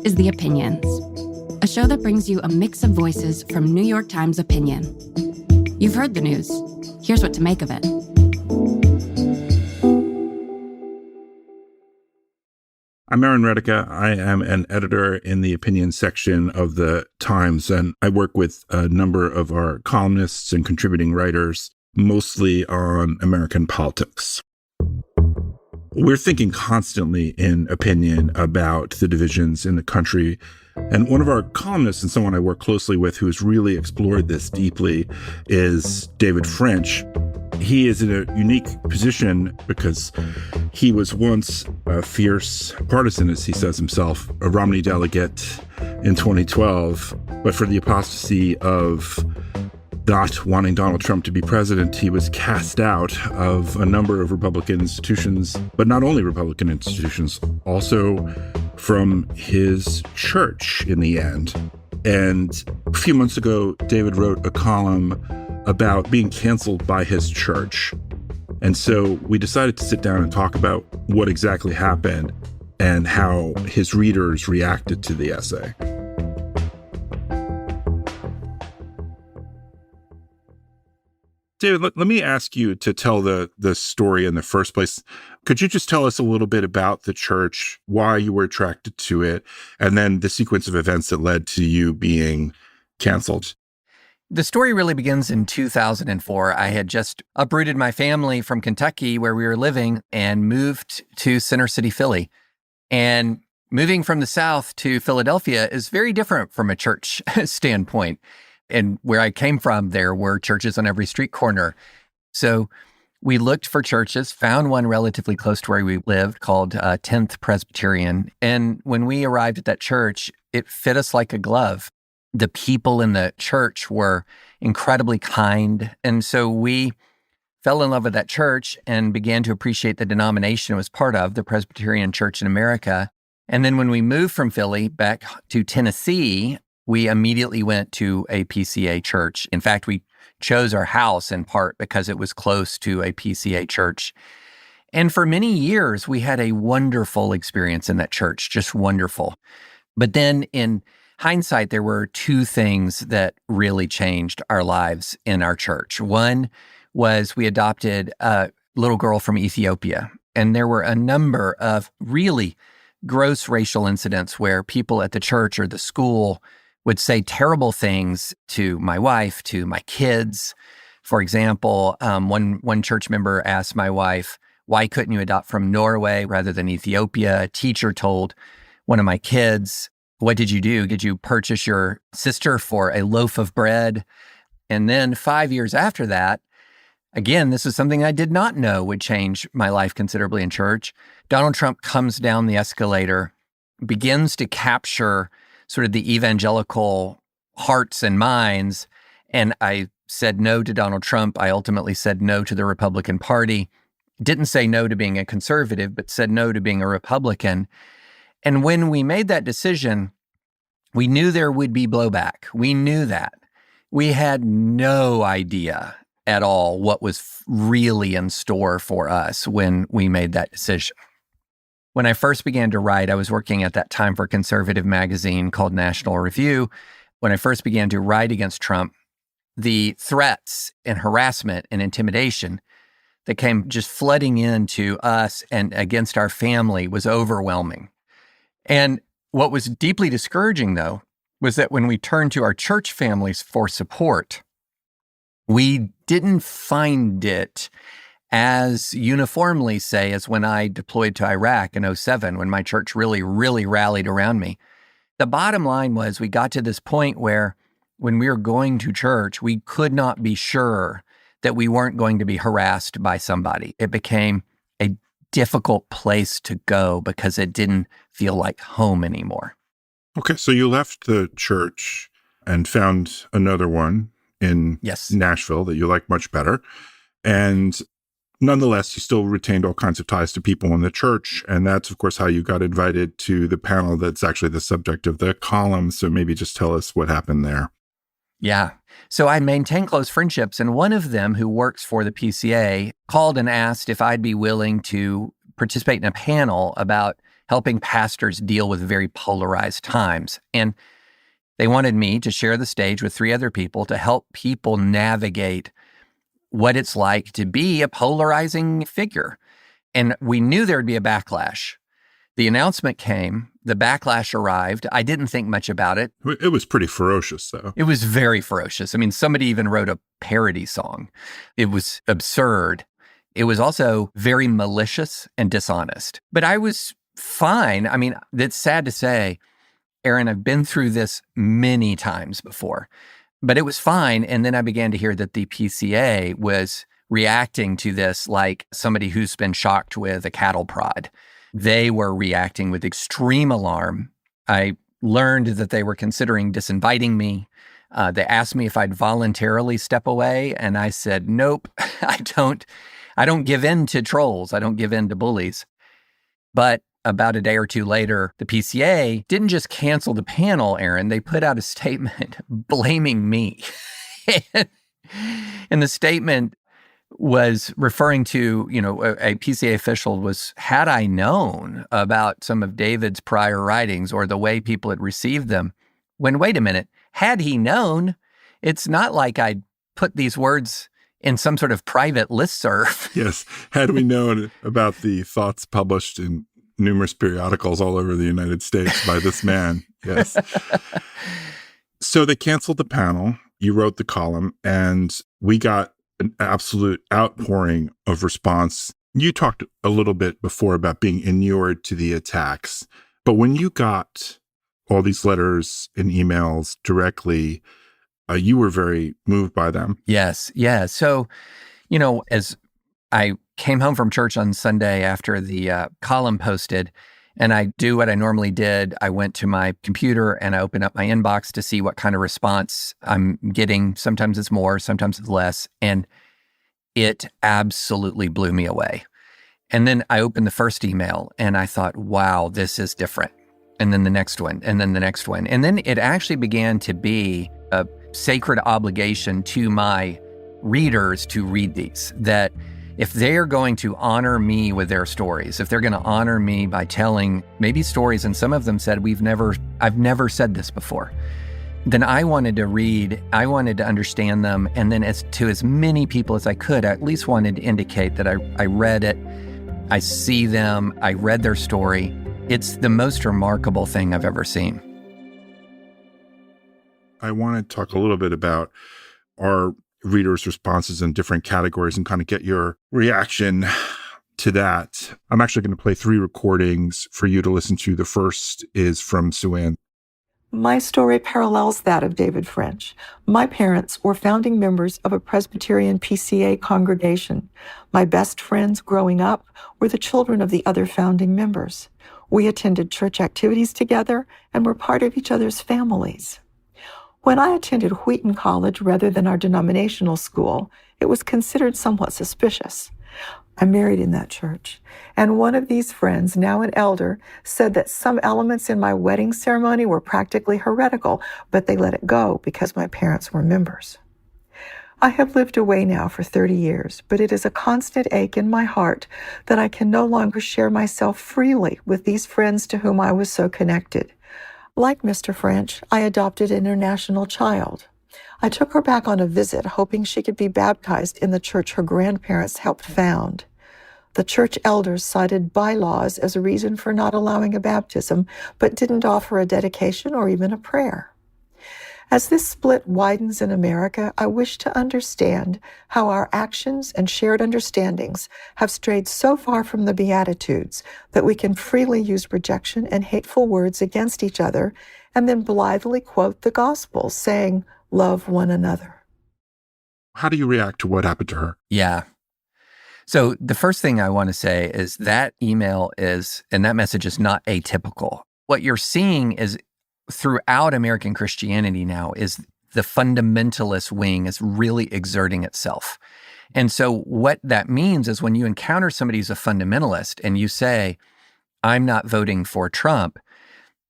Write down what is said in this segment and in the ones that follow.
is The Opinions, a show that brings you a mix of voices from New York Times Opinion. You've heard the news. Here's what to make of it. I'm Aaron Redica. I am an editor in the opinion section of the Times, and I work with a number of our columnists and contributing writers, mostly on American politics. We're thinking constantly in opinion about the divisions in the country. And one of our columnists and someone I work closely with who has really explored this deeply is David French. He is in a unique position because he was once a fierce partisan, as he says himself, a Romney delegate in 2012. But for the apostasy of not wanting Donald Trump to be president, he was cast out of a number of Republican institutions, but not only Republican institutions, also from his church in the end. And a few months ago, David wrote a column about being canceled by his church. And so we decided to sit down and talk about what exactly happened and how his readers reacted to the essay. David, let me ask you to tell the story in the first place. Could you just tell us a little bit about the church, why you were attracted to it, and then the sequence of events that led to you being canceled? The story really begins in 2004. I had just uprooted my family from Kentucky, where we were living, and moved to Center City, Philly. And moving from the South to Philadelphia is very different from a church standpoint. And where I came from, there were churches on every street corner. So we looked for churches, found one relatively close to where we lived called 10th Presbyterian. And when we arrived at that church, it fit us like a glove. The people in the church were incredibly kind. And so we fell in love with that church and began to appreciate the denomination it was part of, the Presbyterian Church in America. And then when we moved from Philly back to Tennessee, we immediately went to a PCA church. In fact, we chose our house in part because it was close to a PCA church. And for many years, we had a wonderful experience in that church, just wonderful. But then in hindsight, there were two things that really changed our lives in our church. One was we adopted a little girl from Ethiopia, and there were a number of really gross racial incidents where people at the church or the school would say terrible things to my wife, to my kids. For example, one church member asked my wife, "Why couldn't you adopt from Norway rather than Ethiopia?" A teacher told one of my kids, "What did you do? Did you purchase your sister for a loaf of bread?" And then 5 years after that, again, this is something I did not know would change my life considerably in church. Donald Trump comes down the escalator, begins to capture sort of the evangelical hearts and minds. And I said no to Donald Trump. I ultimately said no to the Republican Party. Didn't say no to being a conservative, but said no to being a Republican. And when we made that decision, we knew there would be blowback. We knew that. We had no idea at all what was really in store for us when we made that decision. When I first began to write, I was working at that time for a conservative magazine called National Review. When I first began to write against Trump, the threats and harassment and intimidation that came just flooding into us and against our family was overwhelming. And what was deeply discouraging, though, was that when we turned to our church families for support, we didn't find it as uniformly, say, as when I deployed to Iraq in 2007, when my church really, really rallied around me. The bottom line was we got to this point where when we were going to church, we could not be sure that we weren't going to be harassed by somebody. It became a difficult place to go because it didn't feel like home anymore. Okay, so you left the church and found another one in Nashville that you like much better. And nonetheless, you still retained all kinds of ties to people in the church. And that's, of course, how you got invited to the panel that's actually the subject of the column. So maybe just tell us what happened there. Yeah. So I maintain close friendships. And one of them, who works for the PCA, called and asked if I'd be willing to participate in a panel about helping pastors deal with very polarized times. And they wanted me to share the stage with 3 other people to help people navigate what it's like to be a polarizing figure. And we knew there would be a backlash. The announcement came, the backlash arrived. I didn't think much about it. It was pretty ferocious, though. It was very ferocious. I mean, somebody even wrote a parody song. It was absurd. It was also very malicious and dishonest. But I was fine. I mean, it's sad to say, Aaron, I've been through this many times before, but it was fine. And then I began to hear that the PCA was reacting to this like somebody who's been shocked with a cattle prod. They were reacting with extreme alarm. I learned that they were considering disinviting me. They asked me if I'd voluntarily step away, and I said, nope, I don't give in to trolls. I don't give in to bullies. But about a day or two later, the PCA didn't just cancel the panel, Aaron. They put out a statement blaming me. And the statement was referring to, a PCA official was, had I known about some of David's prior writings or the way people had received them, when, wait a minute, had he known, it's not like I'd put these words in some sort of private listserv. Yes. Had we known about the thoughts published in numerous periodicals all over the United States by this man. Yes. So they canceled the panel. You wrote the column, and we got an absolute outpouring of response. You talked a little bit before about being inured to the attacks, but when you got all these letters and emails directly, you were very moved by them. Yes. Yeah. So, as I came home from church on Sunday after the column posted, and I do what I normally did. I went to my computer and I opened up my inbox to see what kind of response I'm getting. Sometimes it's more, sometimes it's less. And it absolutely blew me away. And then I opened the first email and I thought, wow, this is different. And then the next one, and then the next one. And then it actually began to be a sacred obligation to my readers to read these, that if they're going to honor me with their stories, if they're going to honor me by telling maybe stories, and some of them said, I've never said this before, then I wanted to read, I wanted to understand them. And then to as many people as I could, I at least wanted to indicate that I read it, I see them, I read their story. It's the most remarkable thing I've ever seen. I want to talk a little bit about our readers' responses in different categories and kind of get your reaction to that. I'm actually going to play 3 recordings for you to listen to. The first is from Sue Ann. My story parallels that of David French. My parents were founding members of a Presbyterian PCA congregation. My best friends growing up were the children of the other founding members. We attended church activities together and were part of each other's families. When I attended Wheaton College rather than our denominational school, it was considered somewhat suspicious. I married in that church, and one of these friends, now an elder, said that some elements in my wedding ceremony were practically heretical, but they let it go because my parents were members. I have lived away now for 30 years, but it is a constant ache in my heart that I can no longer share myself freely with these friends to whom I was so connected. Like Mr. French, I adopted an international child. I took her back on a visit, hoping she could be baptized in the church her grandparents helped found. The church elders cited bylaws as a reason for not allowing a baptism, but didn't offer a dedication or even a prayer. As this split widens in America, I wish to understand how our actions and shared understandings have strayed so far from the Beatitudes that we can freely use rejection and hateful words against each other and then blithely quote the gospel, saying, "Love one another." How do you react to what happened to her? Yeah. So the first thing I want to say is that email and that message is not atypical. What you're seeing is throughout American Christianity now is the fundamentalist wing is really exerting itself. And so what that means is when you encounter somebody who's a fundamentalist and you say, I'm not voting for Trump,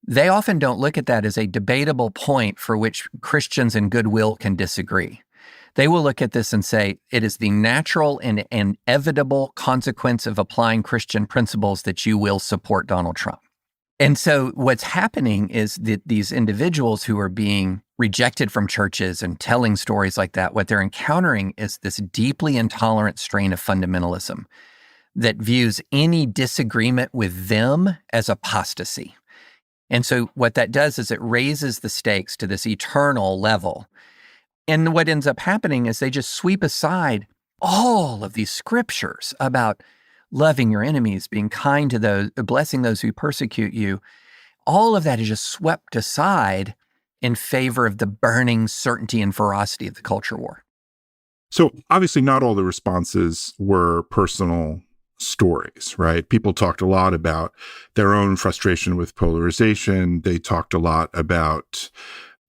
they often don't look at that as a debatable point for which Christians in goodwill can disagree. They will look at this and say, it is the natural and inevitable consequence of applying Christian principles that you will support Donald Trump. And so what's happening is that these individuals who are being rejected from churches and telling stories like that, what they're encountering is this deeply intolerant strain of fundamentalism that views any disagreement with them as apostasy. And so what that does is it raises the stakes to this eternal level. And what ends up happening is they just sweep aside all of these scriptures about loving your enemies, being kind to those, blessing those who persecute you. All of that is just swept aside in favor of the burning certainty and ferocity of the culture war. So obviously not all the responses were personal stories, right? People talked a lot about their own frustration with polarization. They talked a lot about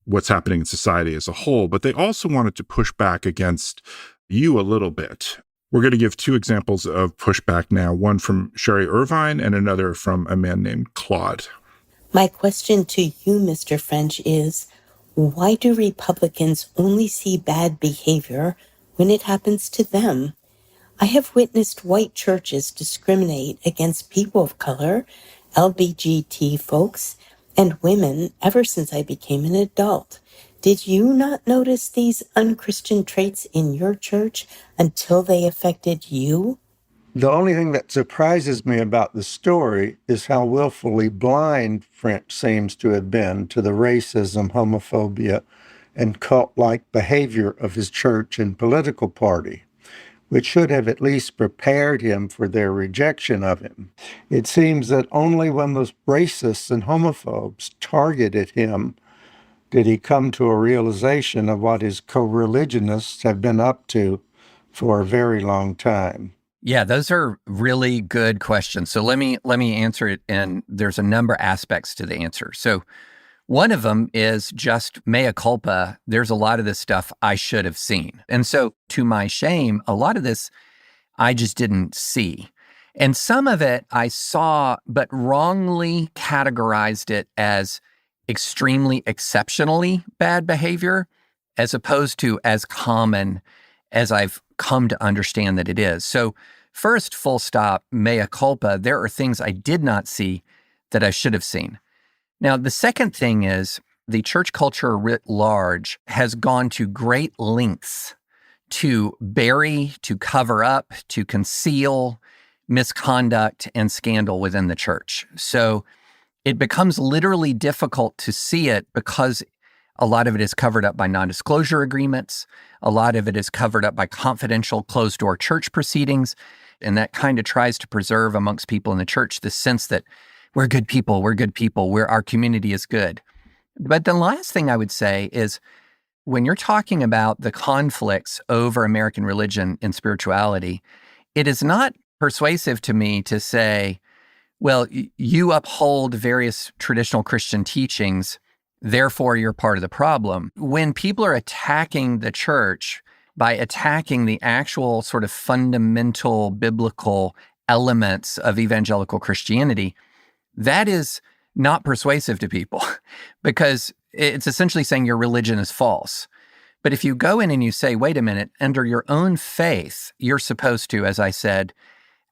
what's happening in society as a whole, but they also wanted to push back against you a little bit. We're going to give two examples of pushback now, one from Sherry Irvine and another from a man named Claude. My question to you, Mr. French, is why do Republicans only see bad behavior when it happens to them? I have witnessed white churches discriminate against people of color, LGBT folks, and women ever since I became an adult. Did you not notice these unchristian traits in your church until they affected you? The only thing that surprises me about the story is how willfully blind French seems to have been to the racism, homophobia, and cult-like behavior of his church and political party, which should have at least prepared him for their rejection of him. It seems that only when those racists and homophobes targeted him did he come to a realization of what his co-religionists have been up to for a very long time. Yeah, those are really good questions. So let me answer it, and there's a number of aspects to the answer. So one of them is just mea culpa. There's a lot of this stuff I should have seen. And so to my shame, a lot of this I just didn't see. And some of it I saw, but wrongly categorized it as extremely exceptionally bad behavior, as opposed to as common as I've come to understand that it is. So first, full stop, mea culpa, there are things I did not see that I should have seen. Now, the second thing is the church culture writ large has gone to great lengths to bury, to cover up, to conceal misconduct and scandal within the church. So it becomes literally difficult to see it because a lot of it is covered up by non-disclosure agreements. A lot of it is covered up by confidential closed-door church proceedings. And that kind of tries to preserve amongst people in the church the sense that we're good people, our community is good. But the last thing I would say is when you're talking about the conflicts over American religion and spirituality, it is not persuasive to me to say, well, you uphold various traditional Christian teachings, therefore you're part of the problem. When people are attacking the church by attacking the actual sort of fundamental biblical elements of evangelical Christianity, that is not persuasive to people because it's essentially saying your religion is false. But if you go in and you say, wait a minute, under your own faith, you're supposed to, as I said,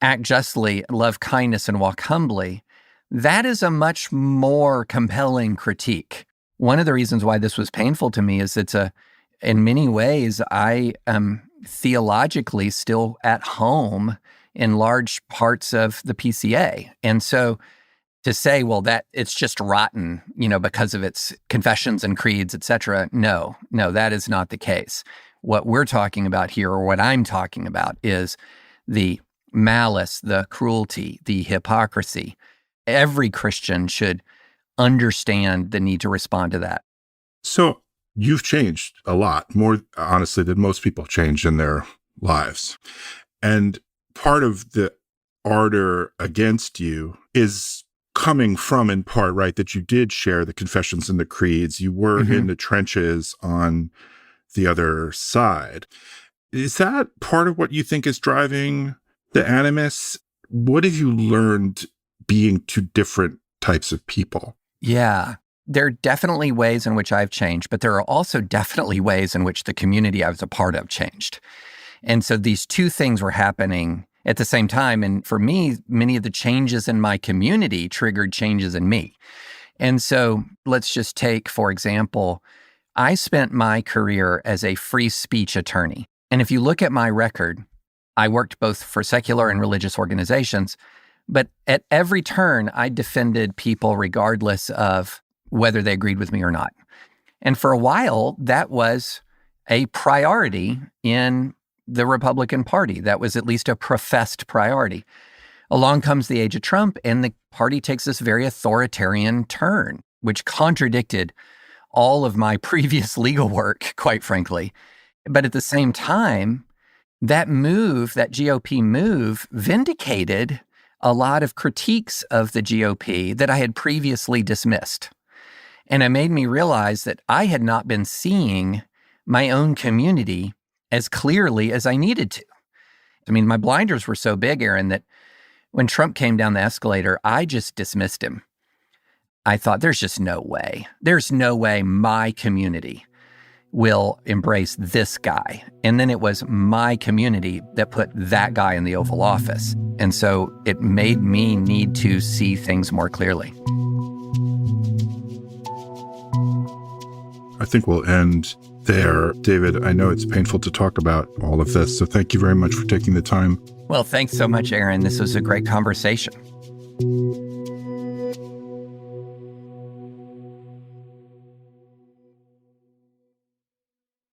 act justly, love kindness, and walk humbly, that is a much more compelling critique. One of the reasons why this was painful to me is in many ways, I am theologically still at home in large parts of the PCA. And so to say, well, that it's just rotten, because of its confessions and creeds, et cetera. No, that is not the case. What we're talking about here, or what I'm talking about, is the malice, the cruelty, the hypocrisy. Every Christian should understand the need to respond to that. So you've changed a lot, more honestly than most people change in their lives. And part of the ardor against you is coming from, in part, right, that you did share the confessions and the creeds. You were in the trenches on the other side. Is that part of what you think is driving the animus? What have you learned being two different types of people? Yeah, there are definitely ways in which I've changed, but there are also definitely ways in which the community I was a part of changed. And so these two things were happening at the same time. And for me, many of the changes in my community triggered changes in me. And so let's just take, for example, I spent my career as a free speech attorney. And if you look at my record, I worked both for secular and religious organizations, but at every turn, I defended people regardless of whether they agreed with me or not. And for a while, that was a priority in the Republican Party. That was at least a professed priority. Along comes the age of Trump, and the party takes this very authoritarian turn, which contradicted all of my previous legal work, quite frankly. But at the same time, that move, that GOP move, vindicated a lot of critiques of the GOP that I had previously dismissed. And it made me realize that I had not been seeing my own community as clearly as I needed to. I mean, my blinders were so big, Aaron, that when Trump came down the escalator, I just dismissed him. I thought, there's just no way. There's no way my community will embrace this guy. And then it was my community that put that guy in the Oval Office. And so it made me need to see things more clearly. I think we'll end there. David, I know it's painful to talk about all of this, so thank you very much for taking the time. Well, thanks so much, Aaron. This was a great conversation.